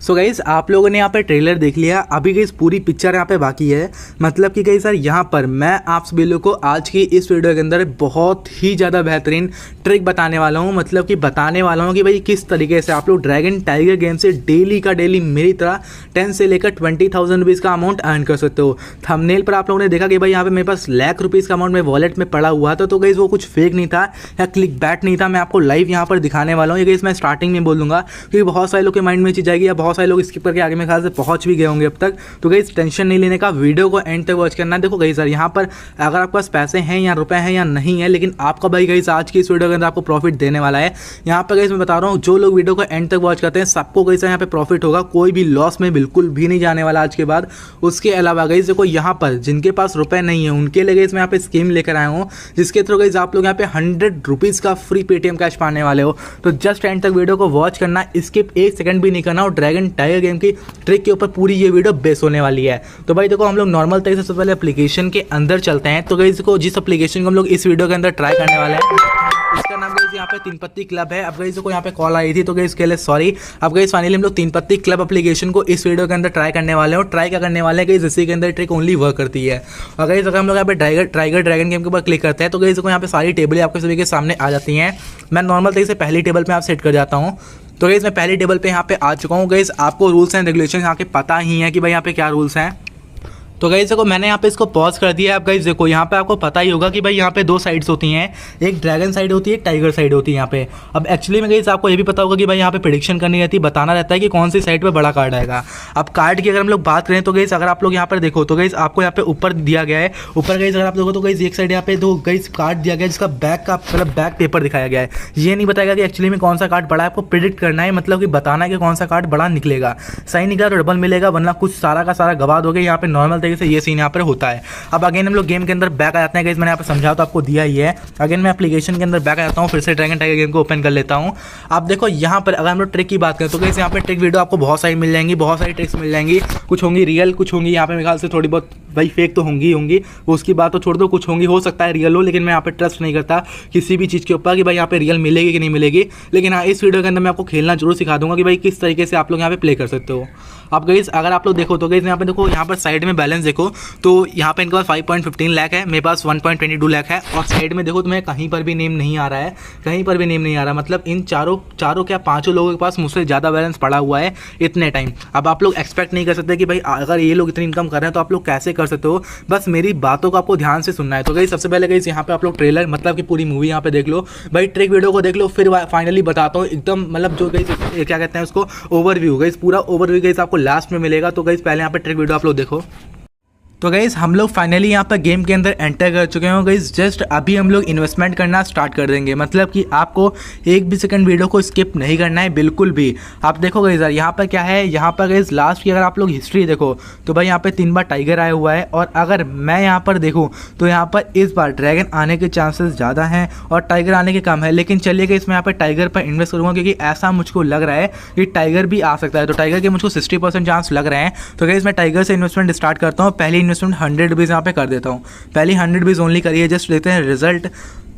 So guys आप लोगों ने यहाँ पे ट्रेलर देख लिया। अभी गाइस पूरी पिक्चर यहाँ पे बाकी है। मतलब कि गाइस सर यहाँ पर मैं आप सभी लोगों को आज की इस वीडियो के अंदर बहुत ही ज़्यादा बेहतरीन ट्रिक बताने वाला हूँ। मतलब कि बताने वाला हूँ कि भाई किस तरीके से आप लोग ड्रैगन टाइगर गेम से डेली का डेली मेरी तरह 10 से लेकर 20,000 रुपीज़ का अमाउंट अर्न कर सकते हो। थंबनेल पर आप लोगों ने देखा कि भाई यहाँ पे मेरे पास लाख रुपीज़ का अमाउंट मेरे वॉलेट में पड़ा हुआ था। तो गाइस वो कुछ फेक नहीं था या क्लिक बैट नहीं था। मैं आपको लाइव यहाँ पर दिखाने वाला हूँ। ये गाइस मैं स्टार्टिंग में बोल दूंगा क्योंकि बहुत सारे लोग के माइंड में चीज़ जाएगी या बहुत सारे लोग स्किप करके आगे में ख्याल से पहुंच भी गए होंगे अब तक। तो गाइस टेंशन नहीं लेने का, वीडियो को एंड तक वॉच करना। देखो गाइस सर यहाँ पर अगर आपके पास पैसे हैं या रुपए हैं या नहीं है, लेकिन आपका भाई गाइस आज की इस वीडियो के अंदर आपको प्रॉफिट देने वाला है। यहाँ पर गाइस मैं बता रहा हूँ जो लोग वीडियो को एंड तक वॉच करते हैं सबको गाइस यहाँ पे प्रॉफिट होगा। कोई भी लॉस में बिल्कुल भी नहीं जाने वाला आज के बाद। उसके अलावा गाइस देखो यहाँ पर जिनके पास रुपए नहीं है उनके लिए गाइस मैं यहाँ पे स्कीम लेकर आया हूँ जिसके थ्रू गाइस आप लोग यहाँ पे 100 रुपीज़ का फ्री पेटीएम कैश पाने वाले हो। तो जस्ट एंड तक वीडियो को वॉच करना, स्किप एक सेकंड भी नहीं करना। और ड्रैगन टाइगर गेम की ट्रिक के ऊपर पूरी ये वीडियो बेस होने वाली है। तो भाई देखो हम लोग नॉर्मल तरीके से सबसे पहले एप्लीकेशन के अंदर चलते हैं। तो गाइस देखो जिस एप्लीकेशन को हम लोग इस वीडियो के अंदर ट्राई करने वाले हैं इसका नाम गाइस यहाँ पे तीन पत्ती क्लब है। अब गाइस को यहाँ पे कॉल आई थी तो गाइस इसके लिए सॉरी। अब गाइस फाइनली हम लोग तीन पत्ती क्लब एप्लीकेशन को इस वीडियो के अंदर ट्राई करने वाले हैं। और ट्राई क्या करने वाले हैं गाइस, इसी के अंदर ट्रिक ओनली वर्क करती है। और गाइस अगर हम लोग यहाँ पे टाइगर ड्रैगन गेम के ऊपर क्लिक करते हैं तो गाइस को यहाँ पे सारी टेबलें आपके सभी के सामने आ जाती हैं। मैं नॉर्मल तरीके से पहली टेबल पे आप सेट कर जाता हूँ। तो गाइस मैं पहली टेबल पे यहाँ पे आ चुका हूँ। गाइस आपको रूल्स एंड रेगुलेशन यहाँ के पता ही है कि भाई यहाँ पे क्या रूल्स हैं। तो गाइस देखो मैंने यहाँ पे इसको पॉज कर दिया है। अब गाइस देखो यहाँ पे आपको पता ही होगा कि भाई यहाँ पे दो साइड्स होती हैं, एक ड्रैगन साइड होती है, एक टाइगर साइड होती है यहाँ पे। अब एक्चुअली में गाइस आपको ये भी पता होगा कि भाई यहाँ पे प्रेडिक्शन करनी रहती है, बताना रहता है कि कौन सी साइड पे बड़ा कार्ड आएगा। अब कार्ड की अगर हम लोग बात करें तो गाइस अगर आप लोग यहाँ पर देखो तो गाइस आपको यहाँ पे ऊपर दिया गया है। ऊपर गाइस अगर आप देखो तो गाइस एक साइड यहाँ पे दो गाइस कार्ड दिया गया है जिसका बैक का मतलब बैक पेपर दिखाया गया है। ये नहीं बताएगा कि एक्चुअली में कौन सा कार्ड बड़ा है, आपको प्रिडिक्ट करना है, मतलब कि बताना है कि कौन सा कार्ड बड़ा निकलेगा। सही निकला तो डबल मिलेगा, वरना कुछ सारा का सारा गवा दोगे। यहाँ पे नॉर्मल तरीके से ये सीन यहाँ पर होता है। अब अगेन हम लोग गेम के अंदर बैक आ जाते हैं। गाइस मैंने यहाँ पे समझाया तो आपको दिया ही है। अगेन मैं एप्लीकेशन के अंदर बैक आ जाता हूँ, फिर से ड्रैगन टाइगर गेम को ओपन कर लेता हूँ। अब देखो यहाँ पर अगर हम लोग ट्रिक की बात करें तो गाइस यहाँ पे ट्रिक वीडियो आपको बहुत सारी मिल जाएंगी, बहुत सारी ट्रिक्स मिल जाएंगी। कुछ होंगी रियल, कुछ होंगी यहाँ पे मेरे ख्याल से थोड़ी बहुत भाई फेक तो होंगी उसकी बात तो छोड़ दो। कुछ होंगी, हो सकता है रियल हो, लेकिन मैं यहाँ पे ट्रस्ट नहीं करता किसी भी चीज़ के ऊपर कि भाई यहाँ पे रियल मिलेगी कि नहीं मिलेगी। लेकिन हाँ इस वीडियो के अंदर मैं आपको खेलना जरूर सिखा दूंगा कि भाई किस तरीके से आप लोग यहाँ पे प्ले कर सकते हो। अब गाइस अगर आप लोग देखो तो गाइस यहाँ पे देखो, यहाँ पर साइड में बैलेंस देखो तो यहाँ पे इनके पास 5.15 लाख है, मेरे पास 1.22 लाख है। और साइड में देखो तुम्हें कहीं पर भी नेम नहीं आ रहा है, कहीं पर भी नेम नहीं आ रहा। मतलब इन चारों क्या पांचों लोगों के पास मुझसे ज़्यादा बैलेंस पड़ा हुआ है इतने टाइम। अब आप लोग एक्सपेक्ट नहीं कर सकते कि भाई अगर ये लोग इतनी इनकम कर रहे हैं तो आप लोग कैसे कर सकते हो। बस मेरी बातों को आपको ध्यान से सुनना है। तो गाइस सबसे पहले गाइस यहाँ पे आप लोग ट्रेलर मतलब कि पूरी मूवी यहाँ पे देख लो, भाई ट्रिक वीडियो को देख लो, फिर फाइनली बताता हूँ एकदम मतलब जो गाइस क्या कहते हैं उसको ओवरव्यू। गाइस पूरा ओवरव्यू गाइस आपको लास्ट में मिलेगा। तो गाइस पहले यहाँ पे ट्रिक वीडियो आप लोग देखो। तो गाइस हम लोग फाइनली यहाँ पर गेम के अंदर एंटर कर चुके हैं। गाइस जस्ट अभी हम लोग इन्वेस्टमेंट करना स्टार्ट कर देंगे। मतलब कि आपको एक भी सेकंड वीडियो को स्किप नहीं करना है बिल्कुल भी। आप देखो गाइस यार यहाँ पर क्या है, यहाँ पर गाइस लास्ट की अगर आप लोग हिस्ट्री देखो तो भाई यहाँ पे 3 बार टाइगर आया हुआ है। और अगर मैं यहाँ पर देखूँ तो यहाँ पर इस बार ड्रैगन आने के चांसेस ज़्यादा हैं और टाइगर आने के कम है। लेकिन चलिए गाइस मैं यहाँ पर टाइगर पर इन्वेस्ट करूँगा क्योंकि ऐसा मुझको लग रहा है कि टाइगर भी आ सकता है। तो टाइगर के मुझको 60% चांस लग रहे हैं। तो गाइस मैं टाइगर से इन्वेस्टमेंट स्टार्ट करता हूँ। पहली इन्वेस्टमेंट 100 रुपीज़ यहाँ पे कर देता हूँ। पहली 100 रुपीज़ ओनली करिए, जस्ट देखते हैं रिजल्ट।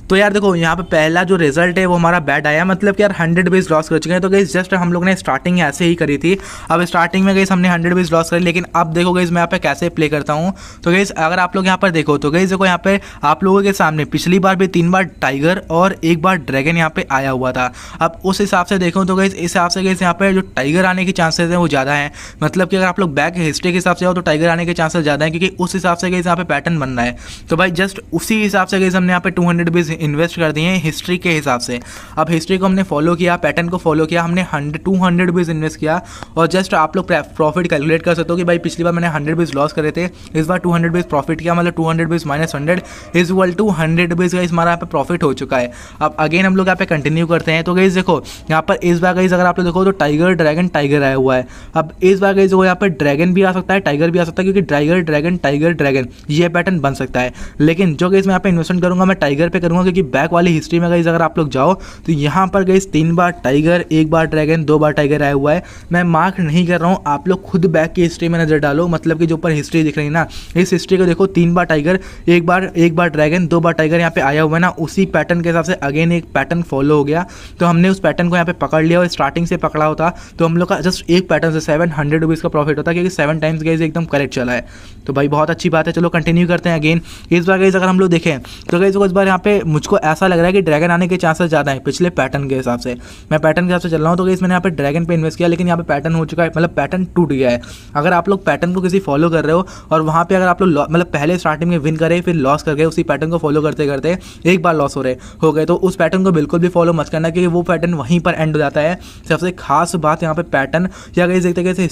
तो यार देखो यहाँ पे पहला जो रिजल्ट है वो हमारा बैड आया, मतलब कि यार 100 रुपीज़ लॉस कर चुके हैं। तो गाइस जस्ट हम लोग ने स्टार्टिंग ऐसे ही करी थी। अब स्टार्टिंग में गाइस हमने 100 रुपीज़ लॉस करी, लेकिन अब देखो गाइस मैं यहाँ पे कैसे प्ले करता हूँ। तो गाइस अगर आप लोग यहाँ पर देखो तो गाइस देखो यहाँ पे आप लोगों के सामने पिछली बार भी 3 बार टाइगर और 1 बार ड्रैगन यहाँ पे आया हुआ था। अब उस हिसाब से देखो तो गाइस इस हिसाब से गाइस यहाँ पे जो टाइगर आने के चांसेस हैं वो ज़्यादा है। मतलब कि अगर आप लोग बैक हिस्ट्री के हिसाब से आओ तो टाइगर आने के चांसेस ज़्यादा है, क्योंकि उस हिसाब से गाइस यहाँ पे पैटर्न बन रहा है। तो भाई जस्ट उसी हिसाब से गाइस हमने यहाँ पे 200 रुपीज़ इन्वेस्ट कर दिए हिस्ट्री के हिसाब से। अब हिस्ट्री को हमने फॉलो किया, पैटर्न को फॉलो किया, हमने 200 रुपीज़ इन्वेस्ट किया। और जस्ट आप लोग प्रॉफिट कैलकुलेट कर सकते हो कि भाई पिछली बार मैंने 100 रुपीज़ लॉस करे थे, इस बार 200 रुपीज़ प्रॉफिट किया, मतलब 200 rupees minus 100 is equal to 100 rupees guys हमारा यहाँ पे प्रॉफिट हो चुका है। अब अगेन हम लोग यहाँ पे कंटिन्यू करते हैं। तो गाइस देखो यहाँ पर इस बार गाइस अगर आप लोग देखो तो टाइगर ड्रैगन टाइगर आया हुआ है। अब इस बार गाइस यहाँ पे ड्रैगन भी आ सकता है, टाइगर भी आ सकता है, क्योंकि टाइगर ड्रैगन टाइगर ड्रैगन ये पैटर्न बन सकता है। लेकिन जो गाइस मैं यहाँ पे इन्वेस्टमेंट करूँगा मैं टाइगर पे करूँगा, क्योंकि बैक वाली हिस्ट्री में गाइस अगर आप लोग जाओ तो यहाँ पर गाइस 3 बार टाइगर, 1 बार ड्रैगन, 2 बार टाइगर आया हुआ है। मैं मार्क नहीं कर रहा हूँ, आप लोग खुद बैक की हिस्ट्री में नज़र डालो, मतलब कि जो ऊपर हिस्ट्री दिख रही है ना, इस हिस्ट्री को देखो, 3 बार टाइगर, 1 बार ड्रैगन, 2 बार टाइगर यहाँ पे आया हुआ है ना। उसी पैटर्न के हिसाब से अगेन एक पैटर्न फॉलो हो गया, तो हमने उस पैटर्न को यहाँ पे पकड़ लिया और स्टार्टिंग से पकड़ा होता तो हम लोग का जस्ट एक पैटर्न से 700 रुपीज़ का प्रॉफिट होता, क्योंकि 7 टाइम्स गाइस एकदम करेक्ट चला है। तो भाई बहुत अच्छी बात है। चलो कंटिन्यू करते हैं अगेन। इस बार गाइस अगर हम लोग देखें तो गाइस इस बार यहाँ पे मुझको ऐसा लग रहा है कि ड्रैगन आने के चांसेस ज़्यादा है पिछले पैटर्न के हिसाब से। मैं पैटर्न के हिसाब से चल रहा हूँ, तो गाइस मैंने यहाँ पे ड्रैगन पे इन्वेस्ट किया, लेकिन यहाँ पे पैटर्न हो चुका है, मतलब पैटर्न टूट गया है। अगर आप लोग पैटर्न को किसी फॉलो कर रहे हो और वहाँ पे अगर आप लोग मतलब पहले स्टार्टिंग में विन करे फिर लॉस कर गए, उसी पैटर्न को फॉलो करते करते एक बार लॉस हो गए, तो उस पैटर्न को बिल्कुल भी फॉलो मत करना, क्योंकि वो पैटर्न वहीं पर एंड हो जाता है। सबसे खास बात यहाँ पे पैटर्न या गाइस एक तरीके से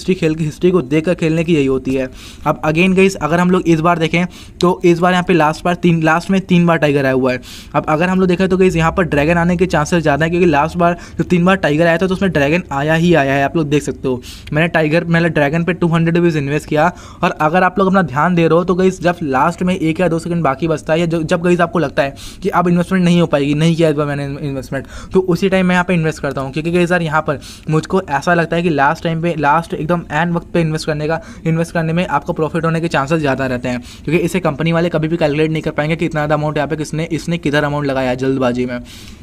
हिस्ट्री को देखकर खेलने की यही होती है। अब अगेन गाइस अगर हम लोग इस बार देखें तो इस बार यहाँ पे लास्ट में 3 बार टाइगर आया हुआ है। अब अगर हम लोग देखें तो गाइस यहाँ पर ड्रैगन आने के चांसेस ज़्यादा है, क्योंकि लास्ट बार जो 3 बार टाइगर आया था तो उसमें ड्रैगन आया है, आप लोग देख सकते हो। मैंने ड्रैगन पे 200 रुपीज़ इन्वेस्ट किया, और अगर आप लोग अपना ध्यान दे रहे हो तो गाइस जब लास्ट में 1 या 2 सेकंड बाकी बचता है, या जब गाइस आपको लगता है कि अब इन्वेस्टमेंट नहीं हो पाएगी, नहीं किया इस बार मैंने इन्वेस्टमेंट, तो उसी टाइम मैं यहाँ पे इन्वेस्ट करता हूँ, क्योंकि गाइस यार यहाँ पर मुझको ऐसा लगता है कि लास्ट एकदम एंड वक्त पे इन्वेस्ट करने में आपको प्रॉफिट होने के चांसेस ज़्यादा रहते हैं, क्योंकि इसे कंपनी वाले कभी भी कैलकुलेट नहीं कर पाएंगे कि इतना ज़्यादा अमाउंट यहाँ पे इसने किधर अमाउंट लगाया है जल्दबाजी में।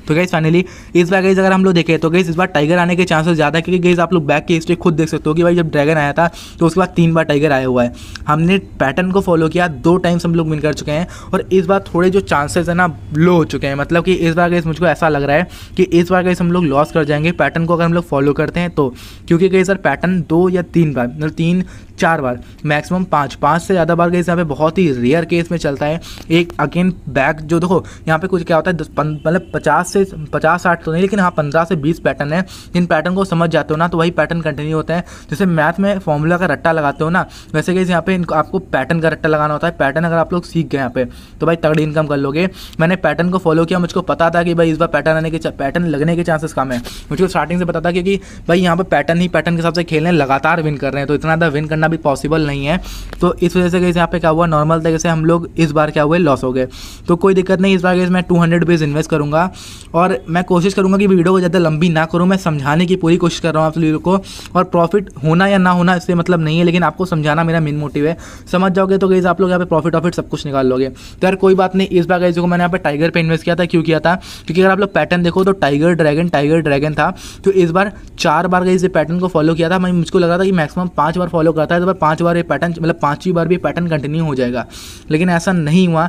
तो गाइस फाइनली इस बार गाइस अगर हम लोग देखें तो गाइस इस बार टाइगर आने के चांसेस ज़्यादा है, क्योंकि गाइस आप लोग बैक की हिस्ट्री खुद देख सकते हो कि भाई जब ड्रैगन आया था तो उसके बाद 3 बार टाइगर आया हुआ है। हमने पैटर्न को फॉलो किया, 2 टाइम्स हम लोग विन कर चुके हैं, और इस बार थोड़े जो चांसेस है ना लो हो चुके हैं, मतलब कि इस बार गाइस मुझको ऐसा लग रहा है कि इस बार गाइस हम लोग लॉस कर जाएंगे पैटर्न को अगर हम लोग फॉलो करते हैं तो, क्योंकि गाइस सर पैटर्न 2 या 3 बार, मतलब 3-4 बार, मैक्सिमम 5 से ज़्यादा बार गाइस यहाँ पे बहुत ही रेयर केस में चलता है। एक अगेन बैक जो देखो यहाँ पे कुछ क्या होता है, मतलब 50-60 तो नहीं, लेकिन हाँ 15 से 20 पैटर्न है। जिन पैटर्न को समझ जाते हो ना तो वही पैटर्न कंटिन्यू होता है। जैसे मैथ में फॉर्मूला का रट्टा लगाते हो ना, वैसे गाइस यहाँ पे आपको पैटर्न का रट्टा लगाना होता है। पैटर्न अगर आप लोग सीख गए यहाँ पे तो भाई तगड़ी इनकम कर लोगे। मैंने पैटर्न को फॉलो किया, मुझको पता था कि भाई इस बार पैटर्न लगने के चांसेस कम है, मुझको स्टार्टिंग से पता था, क्योंकि भाई यहाँ पे पैटर्न के हिसाब से खेल रहे हैं, लगातार विन कर रहे हैं, तो इतना ज़्यादा विन करना भी पॉसिबल नहीं है। तो इस वजह से गाइस यहाँ पे क्या हुआ, नॉर्मल तरीके से हम लोग इस बार क्या हुए, लॉस हो गए। तो कोई दिक्कत नहीं, इस बार गाइस मैं 200 रुपीज़ इन्वेस्ट करूँगा, और मैं कोशिश करूँगा कि वीडियो को ज़्यादा लंबी ना करूँ। मैं समझाने की पूरी कोशिश कर रहा हूँ आप लोगों को, और प्रॉफिट होना या ना होना इससे मतलब नहीं है, लेकिन आपको समझाना मेरा मेन मोटिव है। समझ जाओगे तो गाइस आप लोग यहाँ पे प्रॉफिट सब कुछ निकाल लोगे। तो यार कोई बात नहीं, इस बार गाइस को मैंने यहाँ पे टाइगर पे इन्वेस्ट किया था। क्यों किया था, क्योंकि अगर आप लोग पैटर्न देखो तो टाइगर ड्रैगन था, तो इस बार 4 बार गाइस ये पैटर्न को फॉलो किया था। मुझको लग रहा था कि मैक्सिमम 5 बार फॉलो करता है, तो 5 बार ये पैटर्न, मतलब 5वीं बार भी पैटर्न कंटिन्यू हो जाएगा, लेकिन ऐसा नहीं हुआ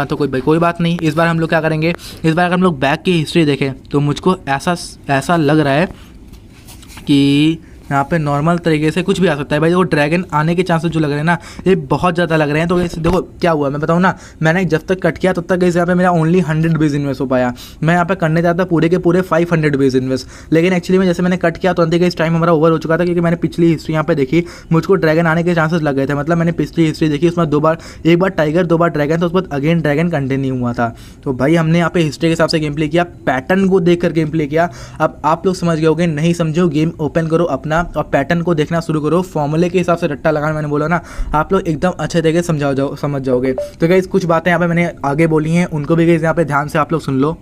तो कोई बात नहीं। इस बार हम लोग क्या करेंगे, इस बार अगर हम लोग बैक की हिस्ट्री देखें तो मुझको ऐसा लग रहा है कि यहाँ पे नॉर्मल तरीके से कुछ भी आ सकता है। भाई देखो ड्रैगन आने के चांसेस जो लग रहे हैं ना, ये बहुत ज़्यादा लग रहे हैं। तो देखो क्या हुआ मैं बताऊँ ना, मैंने जब तक कट किया तब तक यहाँ पे मेरा ओनली 100 रुपीज़ इन्वेस्ट हो पाया। मैं यहाँ पे करने जाता पूरे के पूरे 500 रुपीज़ इन्वेस्ट, लेकिन एक्चुअली में जैसे मैंने कट किया तो इस टाइम हमारा ओवर हो चुका था, क्योंकि मैंने पिछली हिस्ट्री यहाँ पे देखी, मुझको ड्रैगन आने के चांसेस लग गए थे। मतलब मैंने पिछली हिस्ट्री देखी, उसमें 2 बार, 1 बार टाइगर, 2 बार ड्रैगन, तो उस बाद अगेन ड्रैगन कंटिन्यू हुआ था। तो भाई हमने यहाँ पे हिस्ट्री के हिसाब से गेम प्ले किया, पैटर्न को देख कर गेम प्ले किया। अब आप लोग समझ गए होगे, नहीं समझो गेम ओपन करो अपना और पैटर्न को देखना शुरू करो, फॉर्मूले के हिसाब से रट्टा लगाना, मैंने बोला ना, आप लोग एकदम अच्छे तरीके से समझ जाओगे। तो गाइस कुछ बातें यहाँ पे मैंने आगे बोली हैं, उनको भी गाइस यहाँ पे ध्यान से आप लोग सुन लो।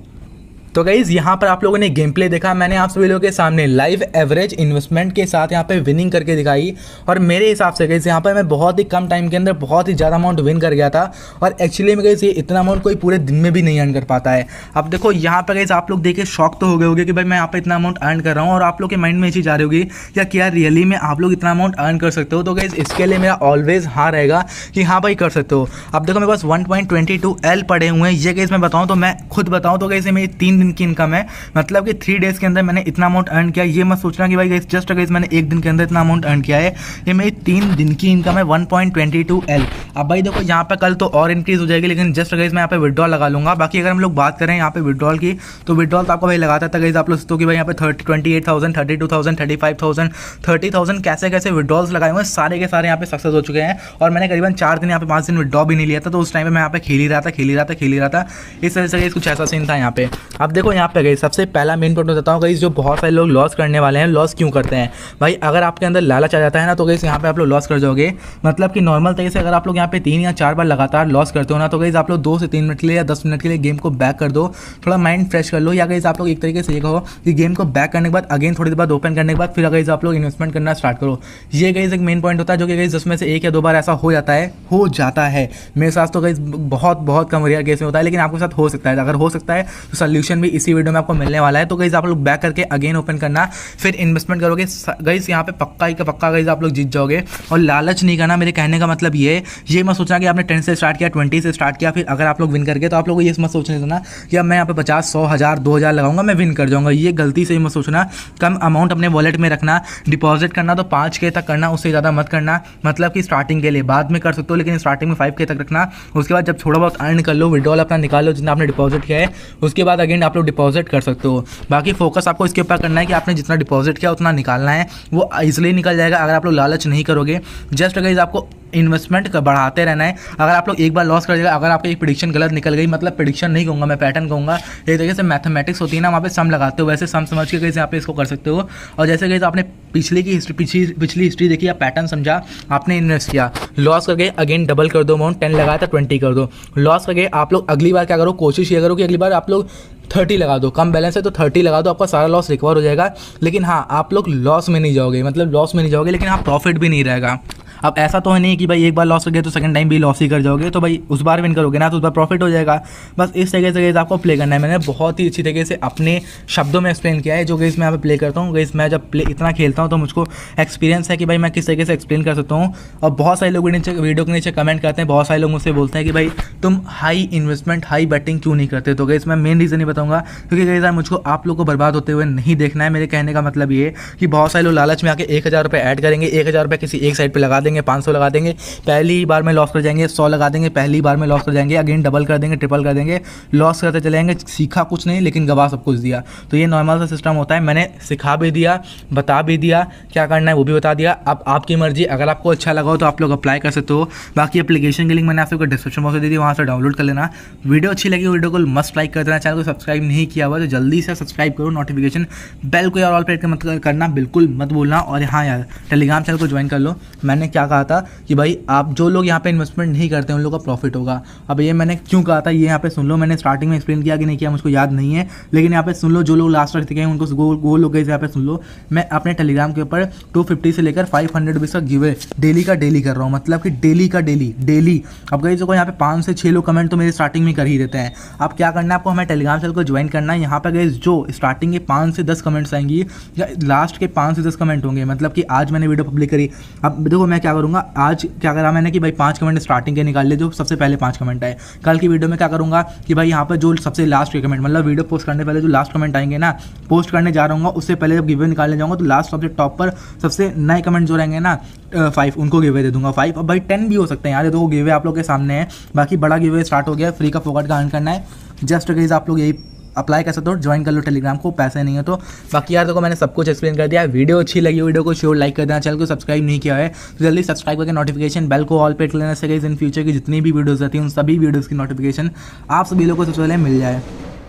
तो गाइज यहाँ पर आप लोगों ने गेम प्ले देखा, मैंने आप सभी लोगों के सामने लाइव एवरेज इन्वेस्टमेंट के साथ यहाँ पे विनिंग करके दिखाई, और मेरे हिसाब से गाइज यहाँ पर मैं बहुत ही कम टाइम के अंदर बहुत ही ज़्यादा अमाउंट विन कर गया था। और एक्चुअली में गाइज ये इतना अमाउंट कोई पूरे दिन में भी नहीं अर्न कर पाता है। अब देखो यहाँ पर गाइज आप लोग देख के शॉक तो हो गए होंगे कि भाई मैं यहाँ पे इतना अमाउंट अर्न कर रहा हूँ, और आप लोग के माइंड में ये चीज़ आ रही होगी या क्या रियली में आप लोग इतना अमाउंट अर्न कर सकते हो। तो गाइज इसके लिए मेरा ऑलवेज हाँ रहेगा कि हाँ भाई कर सकते हो। अब देखो मेरे पास 1.22 L पड़े हुए हैं, ये गाइज मैं बताऊँ तो मैं खुद बताऊँ तो गाइज मेरी 3 दिन की इनकम है, मतलब कि 3 डेज़ के अंदर मैंने इतना अमाउंट अर्न किया। ये मत सोचना कि भाई जस्ट गाइस मैंने 1 दिन के अंदर इतना अमाउंट अर्न किया है, ये मेरी 3 दिन की इनकम है 1.22 L। अब भाई देखो यहाँ पे कल तो और इंक्रीज हो जाएगी, लेकिन जस्ट गाइस मैं यहाँ पे विड्रॉल लगा लूँगा। बाकी अगर हम लोग बात करें यहाँ पे विड्रॉल की, तो विड्रॉल तो आपको भाई लगाता था गाइस, आप लोग सोचते हो कि भाई यहाँ पे 28,000, 32,000, 35,000, 30,000 कैसे विड्रॉल्स लगाए हुए हैं, सारे के सारे यहाँ पे सक्सेस हो चुके हैं। और मैंने करीबन 4 दिन यहाँ पे 5 दिन विड्रॉ भी नहीं लिया था, तो उस टाइम पे मैं यहाँ पे खेल ही रहा था। इस तरह से कुछ ऐसा सीन था यहाँ पे। अब अब देखो यहाँ पे गई सबसे पहला मेन पॉइंट बताता हूँ गाइस, जो बहुत सारे लोग लॉस करने वाले हैं, लॉस क्यों करते हैं भाई। अगर आपके अंदर लालच आ जाता है ना तो गाइस यहाँ पे आप लोग लॉस कर जाओगे। मतलब कि नॉर्मल तरीके से अगर आप लोग यहाँ पे 3 या 4 बार लगातार लॉस करते हो ना तो गाइस आप लोग 2 से 3 मिनट के लिए या 10 मिनट के लिए गेम को बैक कर दो, थोड़ा माइंड फ्रेश कर लो। या गाइस आप लोग एक तरीके से ये कहो कि गेम को बैक करने के बाद अगेन थोड़ी देर बाद ओपन करने के बाद फिर गाइस आप लोग इन्वेस्टमेंट करना स्टार्ट करो। ये गाइस एक मेन पॉइंट होता है जो कि गाइस 10 में से 1 या 2 बार ऐसा हो जाता है। मेरे साथ तो गाइस बहुत कम रेयर केस में होता है, लेकिन आपके साथ हो सकता है। अगर हो सकता है तो सोल्यूशन भी इसी वीडियो में आपको मिलने वाला है। तो गाइस आप लोग बैक करके अगेन ओपन करना, फिर इन्वेस्टमेंट करोगे गाइस, यहाँ पे पक्का गाइस आप लोग जीत जाओगे। और लालच नहीं करना, मेरे कहने का मतलब ये मत सोचना कि आपने 10 से स्टार्ट किया, 20 से स्टार्ट किया, फिर अगर आप लोग विन कर गए तो आप लोग ये मत सोचने देना कि अब मैं यहाँ पे 50, 100, 1000, 2000 लगाऊंगा मैं विन कर जाऊंगा। ये गलती से ही मत सोचना। कम अमाउंट अपने वॉलेट में रखना, डिपॉजिट करना तो 5K तक करना, उससे ज़्यादा मत करना। मतलब कि स्टार्टिंग के लिए बाद में कर सकते हो, लेकिन स्टार्टिंग में 5K तक रखना। उसके बाद जब थोड़ा बहुत अर्न कर लो, विड्रॉल अपना निकालो जितना आपने डिपॉजिट किया है, उसके बाद अगेन आप लोग डिपॉजिट कर सकते हो। बाकी फोकस आपको इसके ऊपर करना है कि आपने जितना डिपॉजिट किया उतना निकालना है, वो इसलिए निकल जाएगा अगर आप लोग लालच नहीं करोगे। जस्ट गाइस आपको इन्वेस्टमेंट बढ़ाते रहना है। अगर आप लोग एक बार लॉस कर जाएगा, अगर आपकी एक प्रेडिक्शन गलत निकल गई, मतलब प्रेडिक्शन नहीं कहूँगा मैं, पैटर्न कहूँगा, एक तरीके से मैथमेटिक्स होती है ना, वहाँ पे सम लगाते हो, वैसे सम समझ के कैसे आप इसको कर सकते हो। और जैसे कि आपने पिछली हिस्ट्री देखी या पैटर्न समझा, आपने इन्वेस्ट किया, लॉस कर गए, अगेन डबल कर दो अमाउंट, 10 लगाया था 20 कर दो। लॉस कर गए, आप लोग अगली बार क्या करो, कोशिश ये करो कि अगली बार आप लोग 30 लगा दो। कम बैलेंस है तो 30 लगा दो, आपका सारा लॉस रिकवर हो जाएगा। लेकिन हाँ, आप लोग लॉस में नहीं जाओगे, मतलब लॉस में नहीं जाओगे, लेकिन हाँ प्रॉफिट भी नहीं रहेगा। अब ऐसा तो है नहीं कि भाई एक बार लॉस हो गया तो सेकंड टाइम भी लॉस ही कर जाओगे, तो भाई उस बार विन करोगे ना तो उस बार प्रॉफिट हो जाएगा। बस इस तरीके से आपको प्ले करना है। मैंने बहुत ही अच्छी तरीके से अपने शब्दों में एक्सप्लेन किया है, जो गाइस मैं यहाँ पे प्ले करता हूँ। गाइस मैं जब इतना खेलता हूँ तो मुझको एक्सपीरियंस है कि भाई मैं किस तरीके से एक्सप्लेन कर सकता हूँ। और बहुत सारे लोग वीडियो के नीचे कमेंट करते हैं, बहुत सारे लोग मुझसे बोलते हैं कि भाई तुम हाई इन्वेस्टमेंट हाई बैटिंग क्यों नहीं करते। तो गाइस मैं मेन रीज़न ही बताऊँगा, क्योंकि गाइस यार मुझको आप लोग को बर्बाद होते हुए नहीं देखना है। मेरे कहने का मतलब ये कि बहुत सारे लोग लालच में आके 1000 रुपये ऐड करेंगे, 1000 रुपये किसी एक साइड पर लगा देंगे, 500 लगा देंगे, पहली बार में लॉस कर जाएंगे, 100 लगा देंगे, पहली बार में लॉस कर जाएंगे, अगेन डबल कर देंगे, ट्रिपल कर देंगे, लॉस करते चले जाएंगे, सीखा कुछ नहीं लेकिन गवा सब कुछ दिया। तो ये नॉर्मल सा सिस्टम होता है। मैंने सिखा भी दिया, बता भी दिया, क्या करना है वो भी बता दिया। अब आपकी मर्जी, अगर आपको अच्छा लगा हो तो आप लोग अप्लाई कर सकते हो। बाकी एप्लीकेशन की लिंक मैंने आपको डिस्क्रिप्शन बॉक्स में दे दी, वहाँ से डाउनलोड कर लेना। वीडियो अच्छी लगी वीडियो को मस्ट लाइक कर देना, चैनल को सब्सक्राइब नहीं किया हुआ तो जल्दी से सब्सक्राइब करो, नोटिफिकेशन बेल को यार ऑल पे मत करना, बिल्कुल मत भूलना। और हाँ यार, टेलीग्राम चैनल को ज्वाइन कर लो। मैंने क्या कहा था कि भाई आप जो लोग यहाँ पे इन्वेस्टमेंट नहीं करते उन लोगों का प्रॉफिट होगा। अब ये मैंने क्यों कहा था, ये यहाँ पे सुन लो। मैंने स्टार्टिंग में एक्सप्लेन किया कि नहीं किया मुझको याद नहीं है, लेकिन यहाँ पे सुन लो। जो लोग लास्ट तक थे उनको वो लोग गए यहाँ पे सुन लो। मैं अपने टेलीग्राम के ऊपर 250 से लेकर 500 रुपीज़ का गिवे डेली कर रहा हूँ, मतलब कि डेली डेली। अब गई जो यहाँ पे 5 से 6 लोग कमेंट तो मेरे स्टार्टिंग में कर ही देते हैं। अब क्या करना है आपको, हमें टेलीग्राम चैनल को ज्वाइन करना है। यहाँ पे गई जो स्टार्टिंग के 5 से 10 कमेंट्स आएंगी या लास्ट के 5 से 10 कमेंट होंगे, मतलब कि आज मैंने वीडियो पब्लिक करी। अब देखो मैं क्या करूँगा, आज क्या करा मैंने कि भाई 5 कमेंट स्टार्टिंग के निकाल ले, जो सबसे पहले 5 कमेंट आए। कल की वीडियो में क्या करूँगा कि भाई यहाँ पर जो सबसे लास्ट के कमेंट, मतलब वीडियो पोस्ट करने पहले जो लास्ट कमेंट आएंगे ना, पोस्ट करने जा रहा हूँ उससे पहले जब गिवे निकालने जाऊँगा तो लास्ट सबसे टॉप पर सबसे नए कमेंट जो रहेंगे ना 5 उनको गिवे दे दूंगा। 5 अब भाई 10 भी हो सकते हैं यार, देखो गिवे आप लोग के सामने है। बाकी बड़ा गिवे स्टार्ट हो गया, फ्री का फोकट का अर्न करना है। जस्ट गाइस आप लोग यही अप्लाई कर सकते हो, ज्वाइन कर लो टेलीग्राम को, पैसे नहीं है तो। बाकी यार देखो मैंने सब कुछ एक्सप्लेन कर दिया। वीडियो अच्छी लगी वीडियो को श्योर लाइक कर देना, चैनल को सब्सक्राइब नहीं किया है तो जल्दी सब्सक्राइब करके नोटिफिकेशन बेल को ऑल पे कर लेने से गाइस इन फ्यूचर की जितनी भी वीडियोस रहती हैं उन सभी वीडियोस की नोटिफिकेशन आप सभी लोगों को सबसे पहले मिल जाए।